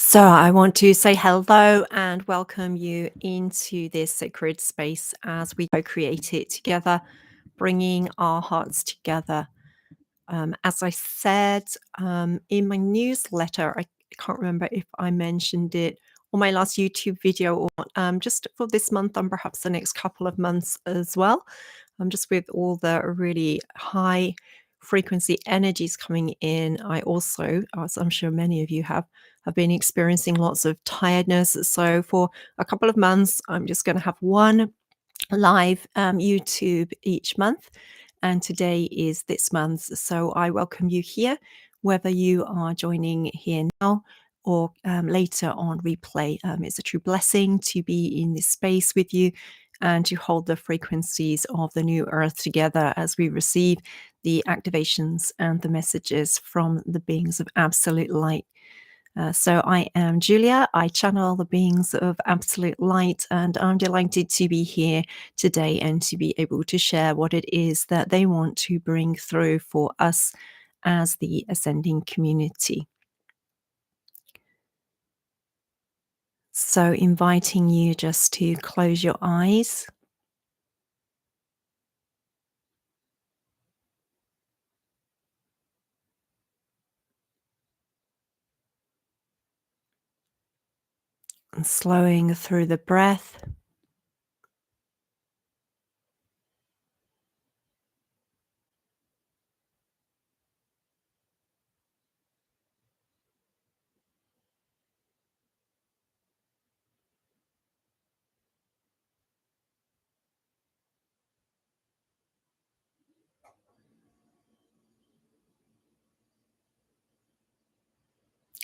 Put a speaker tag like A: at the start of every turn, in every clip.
A: So, I want to say hello and welcome you into this sacred space as we co create it together, bringing our hearts together. As I said in my newsletter, I can't remember if I mentioned it on my last YouTube video or just for this month and perhaps the next couple of months as well. Just with all the really high frequency energies coming in, I also, as I'm sure many of you have been experiencing lots of tiredness. So for a couple of months, I'm just going to have one live YouTube each month. And today is this month. So I welcome you here, whether you are joining here now or later on replay. It's a true blessing to be in this space with you and to hold the frequencies of the new earth together as we receive the activations and the messages from the beings of absolute light. So I am Julia. I channel the beings of absolute light, and I'm delighted to be here today and to be able to share what it is that they want to bring through for us as the ascending community. So, inviting you just to close your eyes. And slowing through the breath.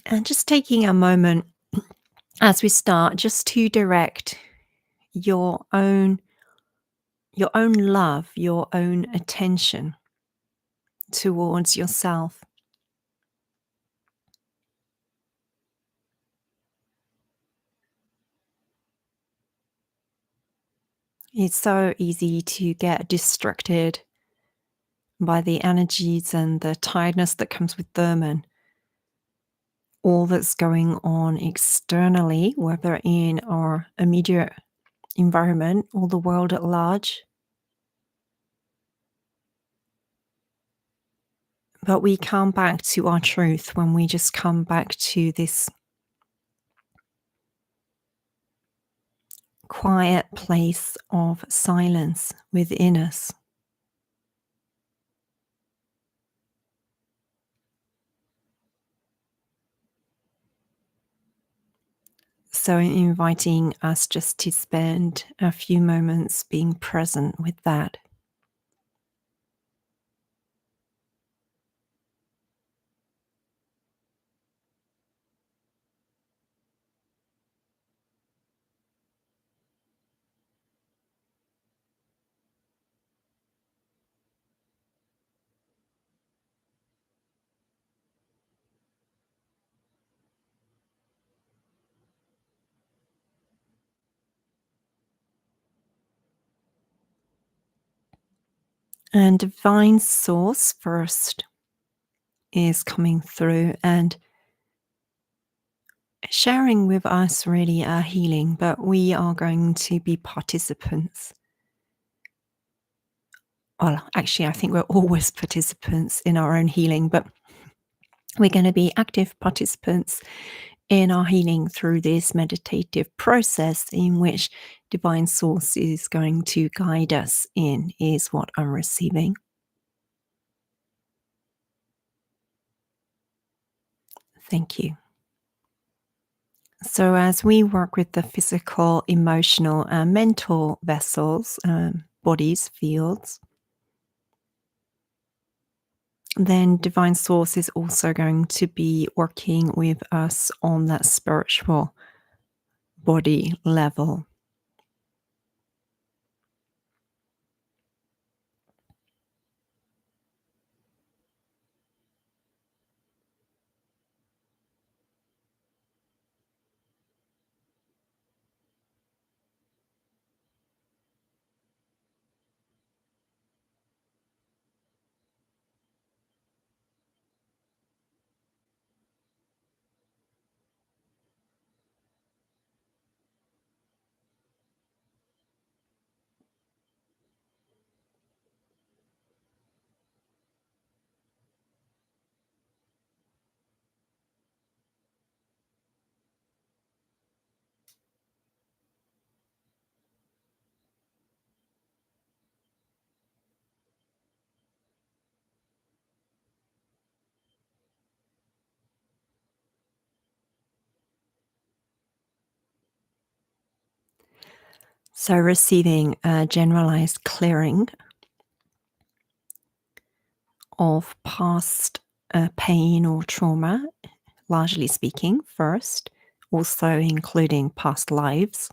A: And just taking a moment as we start just to direct your own love, your own attention towards yourself. It's so easy to get distracted by the energies and the tiredness that comes with them and all that's going on externally, whether in our immediate environment or the world at large. But we come back to our truth when we just come back to this quiet place of silence within us. So, inviting us just to spend a few moments being present with that. And divine source first is coming through and sharing with us really a healing, but we are going to be participants. Well, actually, I think we're always participants in our own healing, but we're going to be active participants in our healing through this meditative process in which divine source is going to guide us in, is what I'm receiving. Thank you. So, as we work with the physical, emotional, and mental vessels, bodies, fields, then divine source is also going to be working with us on that spiritual body level. So receiving a generalized clearing of past pain or trauma, largely speaking, first, also including past lives.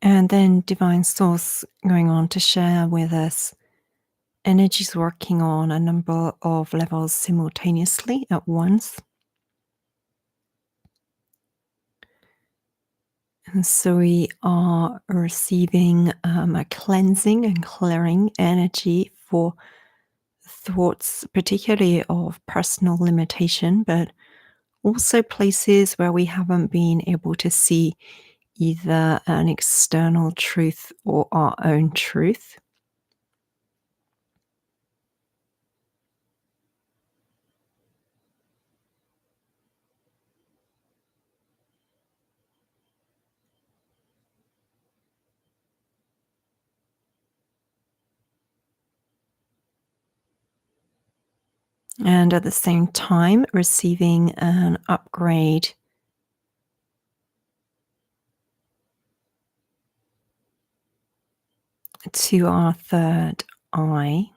A: And then Divine Source going on to share with us energies working on a number of levels simultaneously at once. And so we are receiving a cleansing and clearing energy for thoughts, particularly of personal limitation, but also places where we haven't been able to see either an external truth or our own truth. And at the same time, receiving an upgrade to our third eye.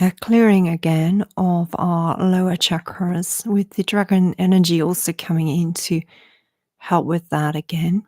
A: A clearing again of our lower chakras, with the dragon energy also coming in to help with that again.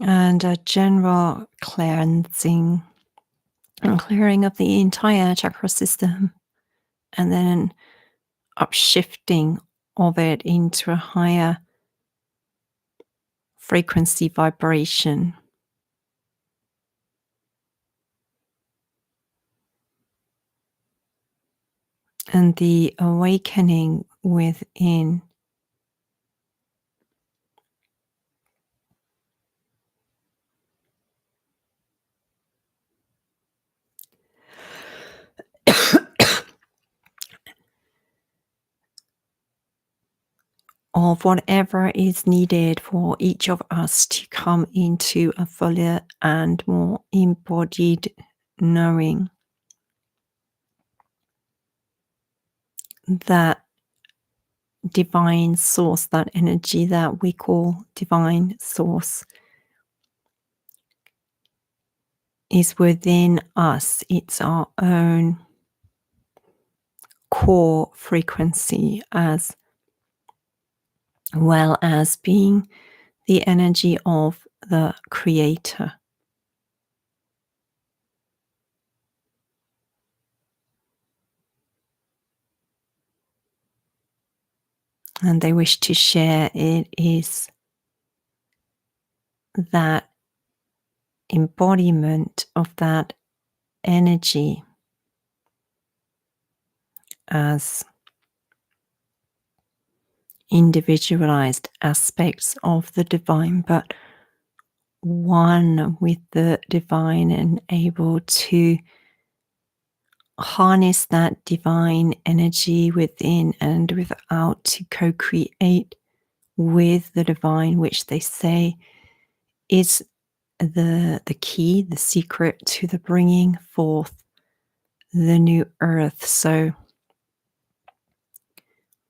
A: And a general cleansing and clearing of the entire chakra system, and then upshifting of it into a higher frequency vibration. And the awakening within. Of whatever is needed for each of us to come into a fuller and more embodied knowing that divine source, that energy that we call divine source, is within us. It's our own core frequency, as well as being the energy of the Creator. And they wish to share it is that embodiment of that energy as individualized aspects of the divine, but one with the divine and able to harness that divine energy within and without to co-create with the divine, which they say is the key, the secret to the bringing forth the new earth. So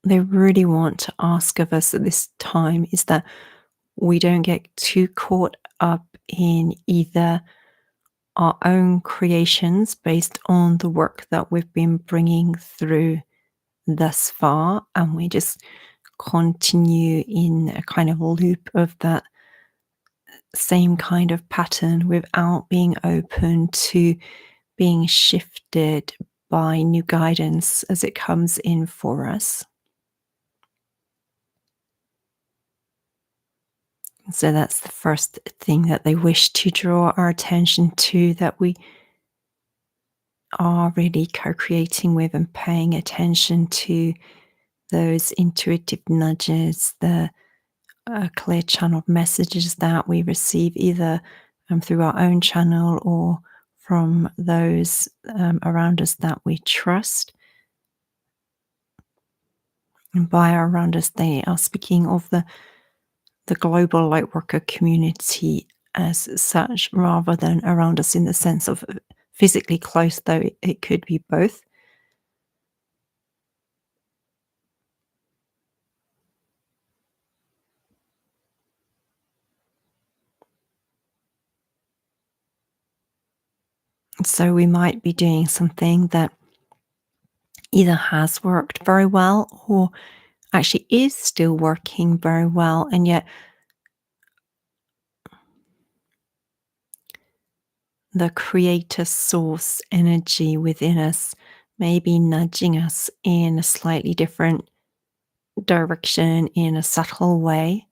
A: they really want to ask of us at this time is that we don't get too caught up in either our own creations based on the work that we've been bringing through thus far, and we just continue in a kind of loop of that same kind of pattern without being open to being shifted by new guidance as it comes in for us. So that's the first thing that they wish to draw our attention to, that we are really co-creating with and paying attention to those intuitive nudges, the clear channeled messages that we receive either through our own channel or from those around us that we trust. And by around us, they are speaking of the global lightworker community as such, rather than around us in the sense of physically close, though it could be both. So we might be doing something that either has worked very well or actually is still working very well, and yet the creator source energy within us may be nudging us in a slightly different direction in a subtle way.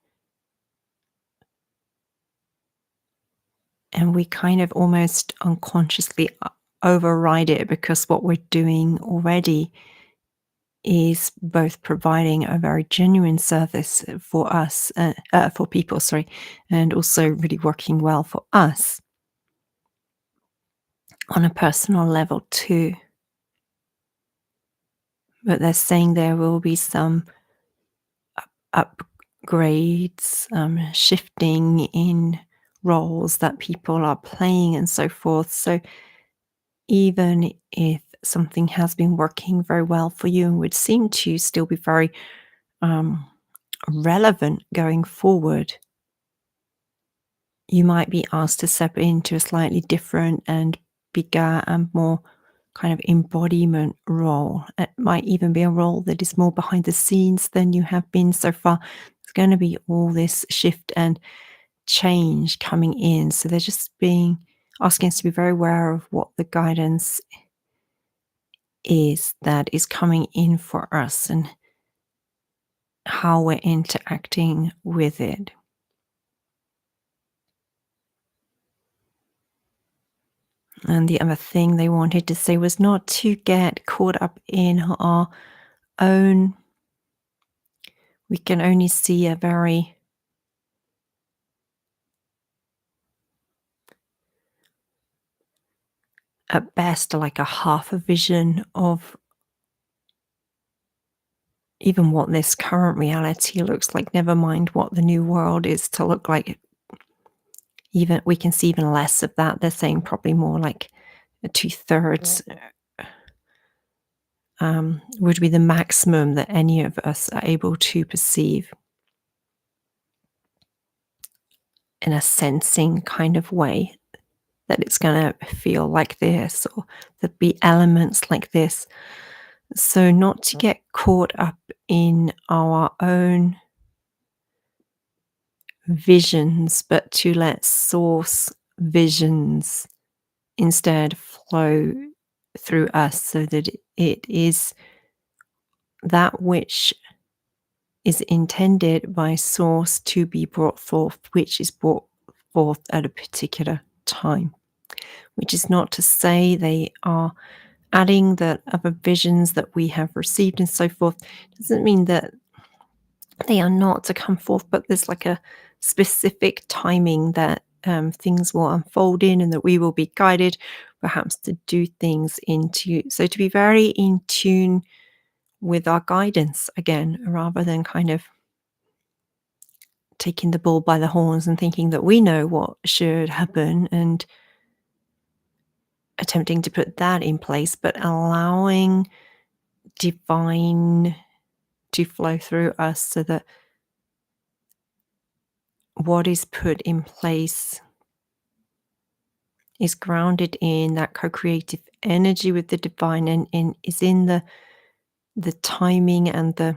A: And we kind of almost unconsciously override it because what we're doing already is both providing a very genuine service for us, for people, sorry, and also really working well for us on a personal level too. But they're saying there will be some upgrades, shifting in roles that people are playing and so forth. So even if something has been working very well for you and would seem to still be very um, relevant going forward, you might be asked to step into a slightly different and bigger and more kind of embodiment role. It might even be a role that is more behind the scenes than you have been so far. There's going to be all this shift and change coming in. So they're just being asking us to be very aware of what the guidance is that is coming in for us and how we're interacting with it. And the other thing they wanted to say was not to get caught up in our own, we can only see a very at best like a half a vision of even what this current reality looks like, never mind what the new world is to look like. Even we can see even less of that. They're saying probably more like 2/3 would be the maximum that any of us are able to perceive in a sensing kind of way, that it's going to feel like this or there be elements like this. So not to get caught up in our own visions, but to let source visions instead flow through us, so that it is that which is intended by source to be brought forth, which is brought forth at a particular time. Which is not to say they are adding the other visions that we have received and so forth. Doesn't mean that they are not to come forth, but there's like a specific timing that things will unfold in, and that we will be guided perhaps to do things into. So to be very in tune with our guidance again, rather than kind of taking the bull by the horns and thinking that we know what should happen and attempting to put that in place, but allowing divine to flow through us, so that what is put in place is grounded in that co-creative energy with the divine, and is in the timing and the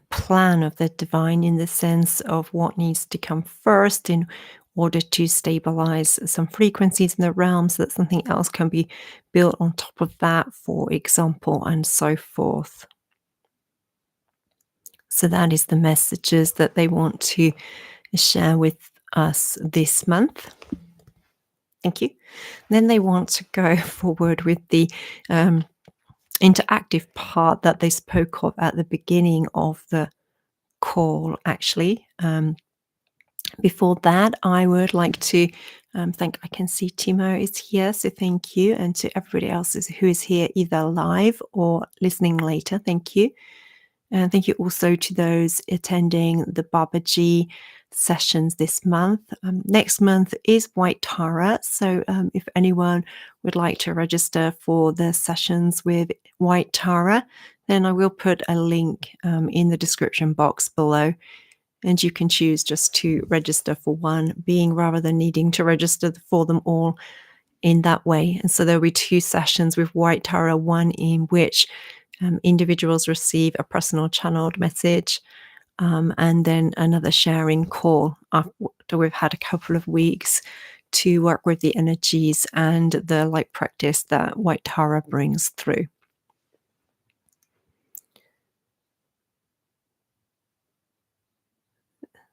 A: plan of the divine, in the sense of what needs to come first in order to stabilize some frequencies in the realm, so that something else can be built on top of that, for example, and so forth. So that is the messages that they want to share with us this month. Thank you. Then they want to go forward with the interactive part that they spoke of at the beginning of the call, actually. Before that, I would like to I can see Timo is here, so thank you. And to everybody else who is here either live or listening later, thank you. And thank you also to those attending the Babaji sessions this month. Next month is White Tara, so if anyone would like to register for the sessions with White Tara, then I will put a link in the description box below, and you can choose just to register for one being, rather than needing to register for them all in that way. And so there'll be 2 sessions with White Tara, one in which individuals receive a personal channeled message, and then another sharing call after we've had a couple of weeks to work with the energies and the light practice that White Tara brings through.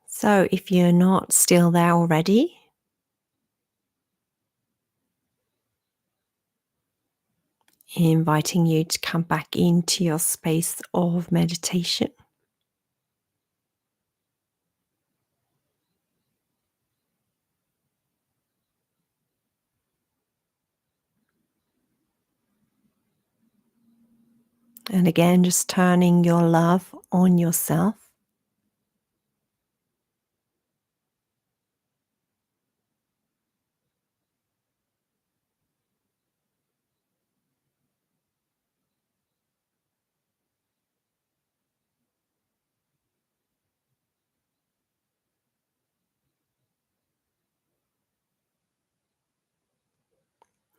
A: So if you're not still there already, inviting you to come back into your space of meditation. And again, just turning your love on yourself.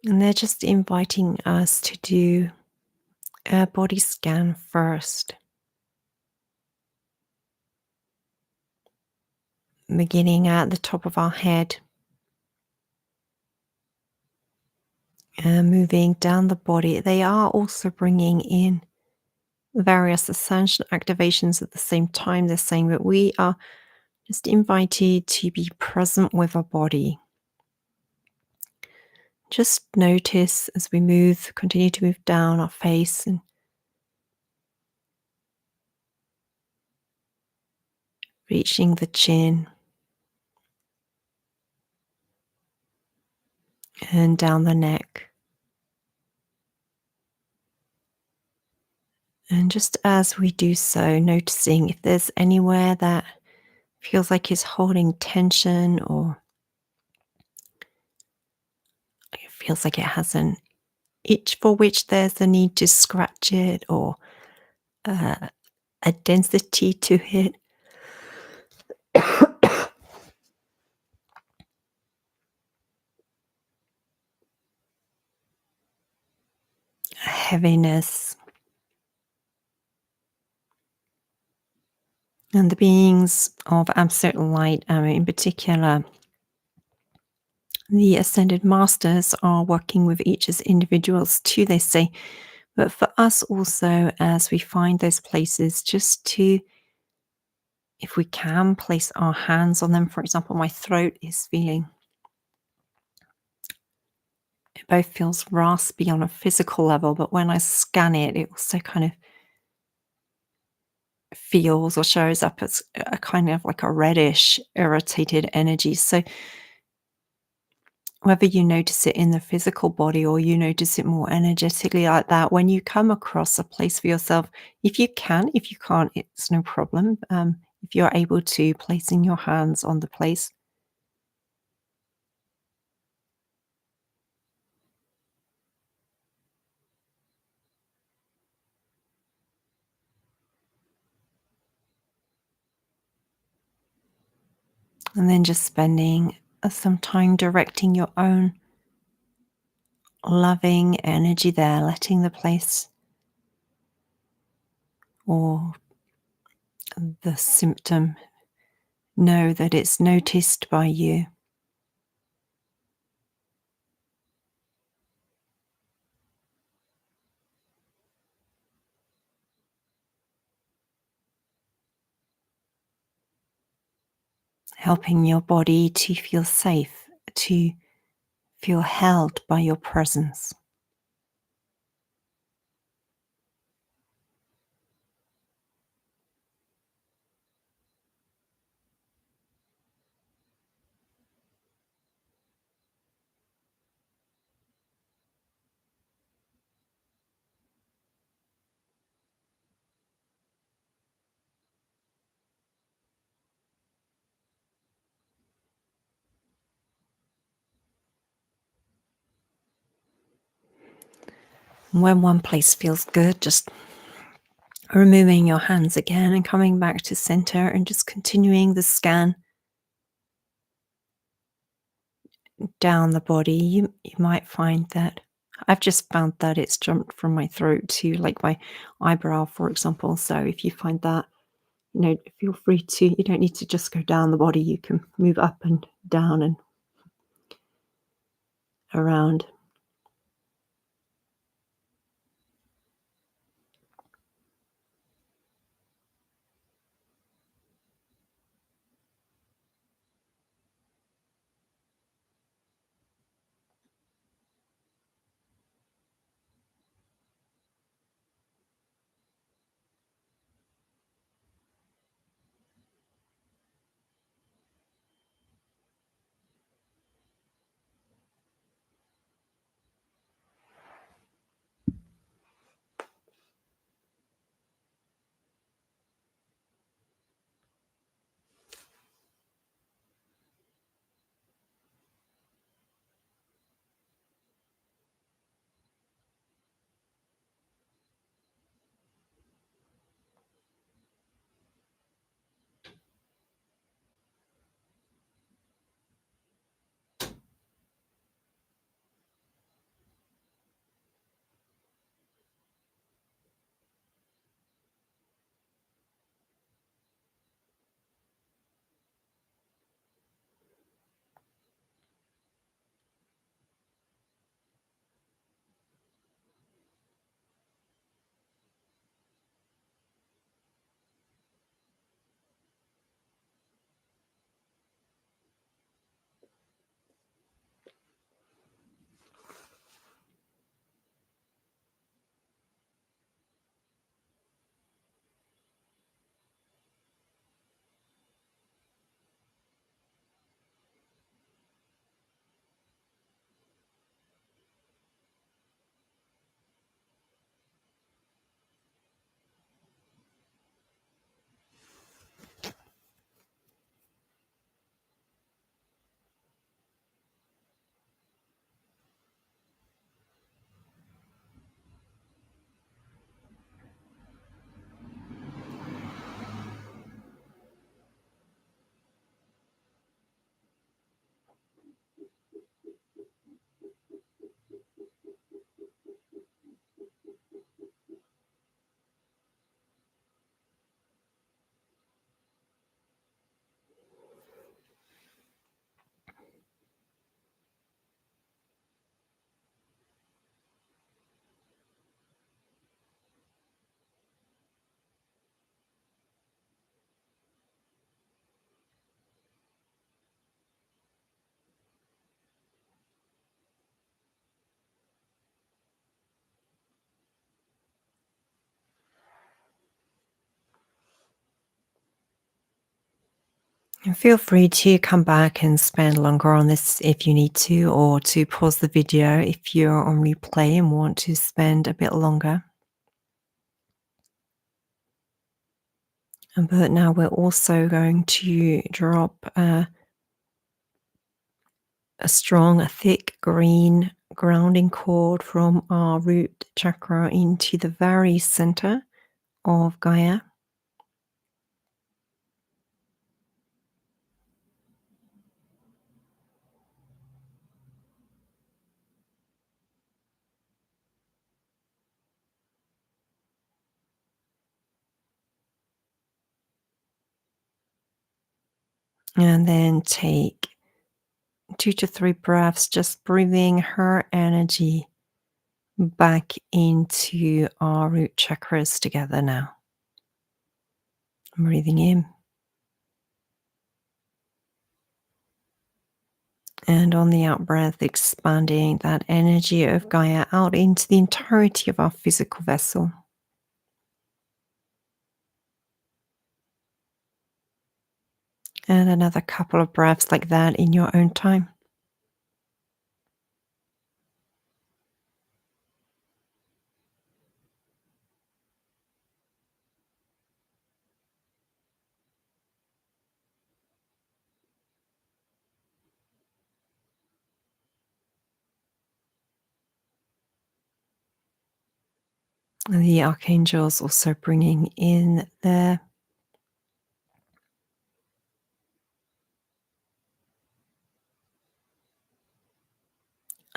A: And they're just inviting us to do a body scan first, beginning at the top of our head and moving down the body. They are also bringing in various ascension activations at the same time. They're saying that we are just invited to be present with our body. Just notice as we move, continue to move down our face and reaching the chin and down the neck. And just as we do so, noticing if there's anywhere that feels like it's holding tension, or it feels like it has an itch for which there's a need to scratch it, or a density to it. heaviness. And the beings of absolute light, in particular, the ascended masters, are working with each as individuals too, they say. But for us also, as we find those places, just to, if we can, place our hands on them. For example, my throat is feeling, it both feels raspy on a physical level, but when I scan it, it also kind of feels or shows up as a kind of like a reddish, irritated energy. So whether you notice it in the physical body or you notice it more energetically like that, when you come across a place for yourself, if you can, if you can't, it's no problem. If you're able to, placing your hands on the place. And then just spending some time directing your own loving energy there, letting the place or the symptom know that it's noticed by you. Helping your body to feel safe, to feel held by your presence. When one place feels good, just removing your hands again and coming back to center and just continuing the scan down the body. You might find that I've just found that it's jumped from my throat to like my eyebrow, for example. So if you find that, feel free to, you don't need to just go down the body. You can move up and down and around. And feel free to come back and spend longer on this if you need to, or to pause the video if you're on replay and want to spend a bit longer. But now we're also going to drop a strong, a thick green grounding cord from our root chakra into the very center of Gaia. And then take 2 to 3 breaths, just breathing her energy back into our root chakras together now. Breathing in. And on the out breath, expanding that energy of Gaia out into the entirety of our physical vessel. And another couple of breaths like that in your own time. And the archangels also bringing in their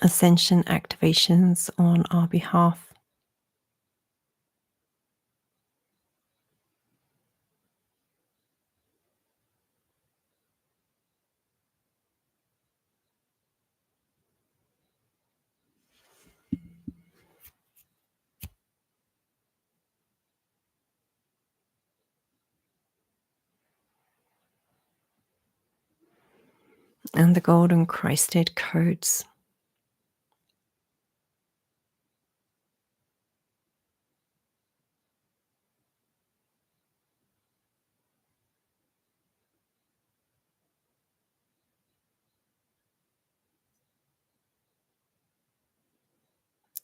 A: ascension activations on our behalf. And the golden Christed codes.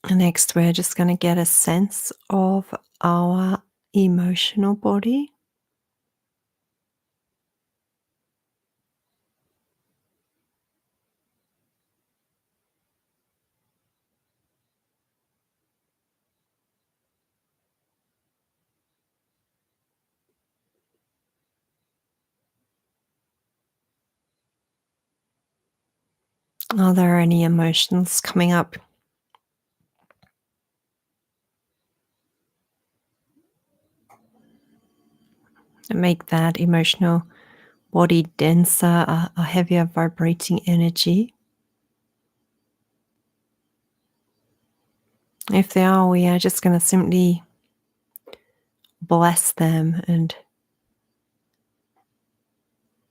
A: And next, we're just going to get a sense of our emotional body. Are there any emotions coming up? And make that emotional body denser, a heavier vibrating energy. If they are, we are just going to simply bless them and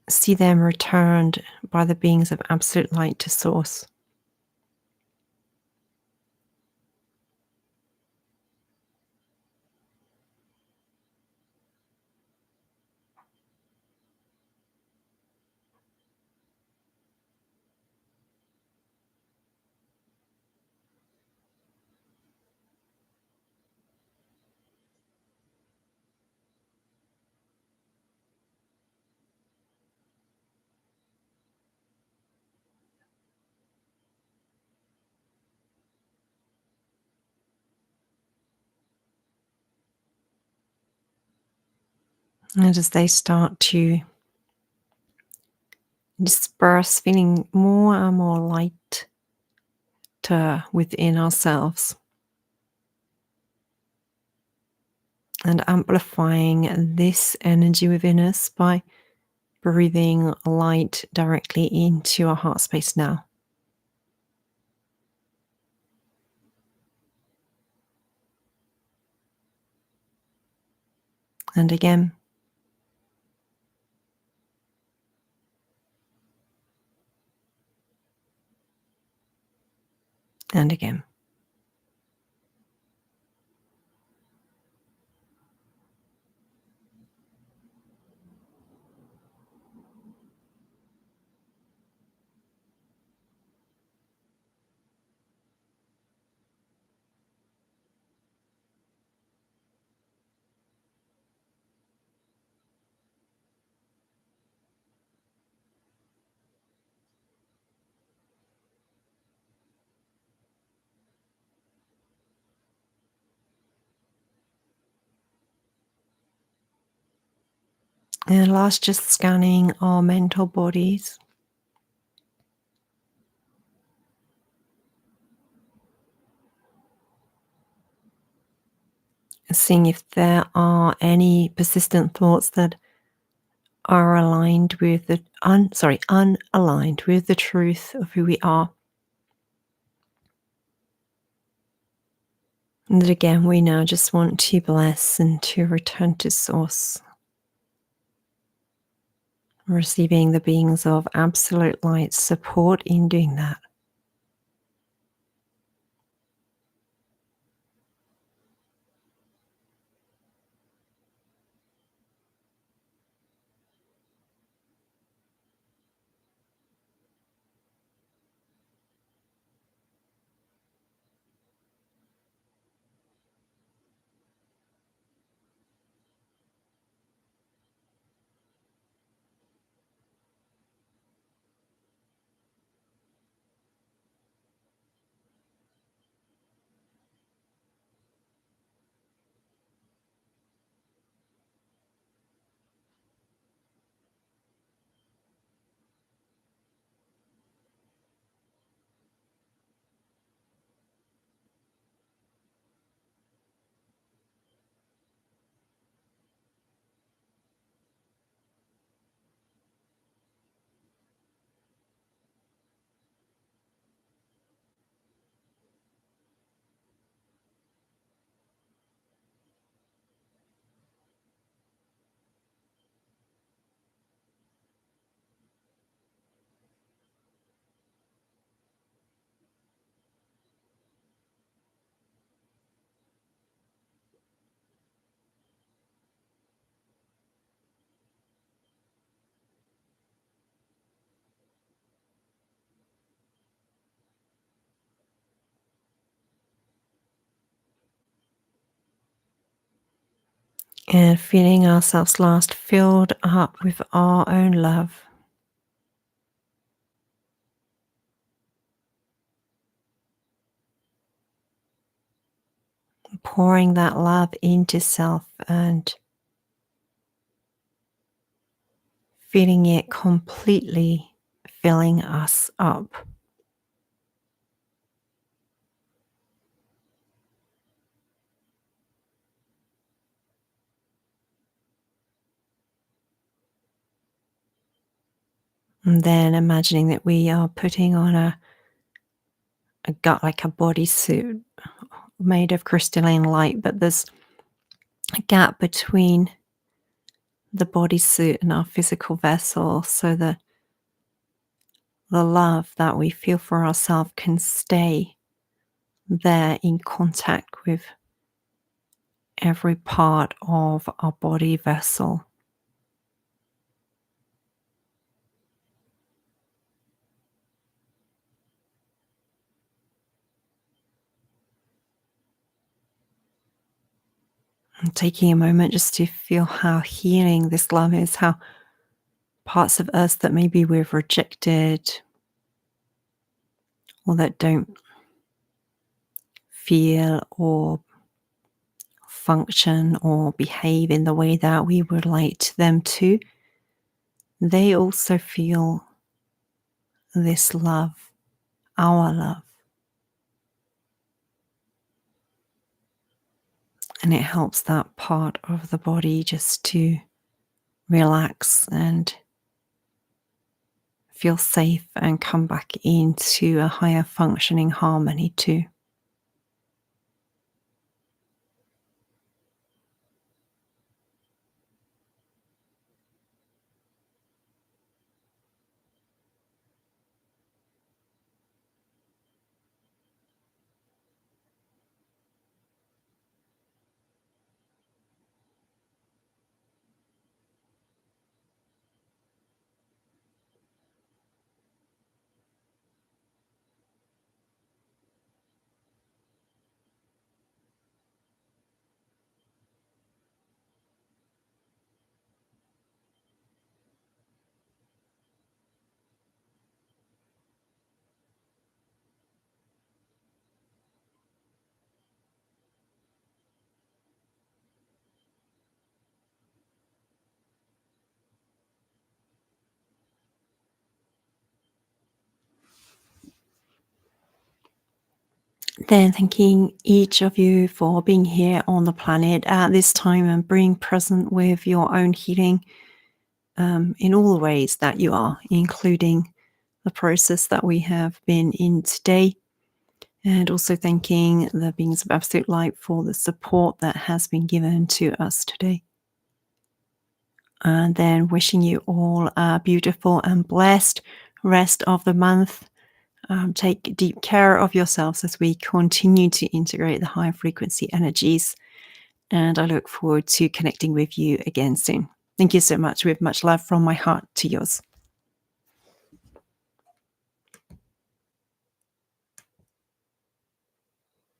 A: see them returned by the beings of absolute light to source. And as they start to disperse, feeling more and more light within ourselves, and amplifying this energy within us by breathing light directly into our heart space now. And again. And again. And last, just scanning our mental bodies, seeing if there are any persistent thoughts that are aligned with the unaligned with the truth of who we are. And that again, we now just want to bless and to return to source, receiving the beings of absolute light support in doing that. And feeling ourselves last filled up with our own love, pouring that love into self and feeling it completely filling us up. And then imagining that we are putting on a gut like a bodysuit made of crystalline light, but there's a gap between the bodysuit and our physical vessel so that the love that we feel for ourselves can stay there in contact with every part of our body vessel. And taking a moment just to feel how healing this love is, how parts of us that maybe we've rejected or that don't feel or function or behave in the way that we would like them to, they also feel this love, our love. And it helps that part of the body just to relax and feel safe and come back into a higher functioning harmony too. Then thanking each of you for being here on the planet at this time and being present with your own healing in all the ways that you are, including the process that we have been in today. And also thanking the beings of absolute light for the support that has been given to us today. And then wishing you all a beautiful and blessed rest of the month. Take deep care of yourselves as we continue to integrate the high frequency energies. And I look forward to connecting with you again soon. Thank you so much. With much love from my heart to yours.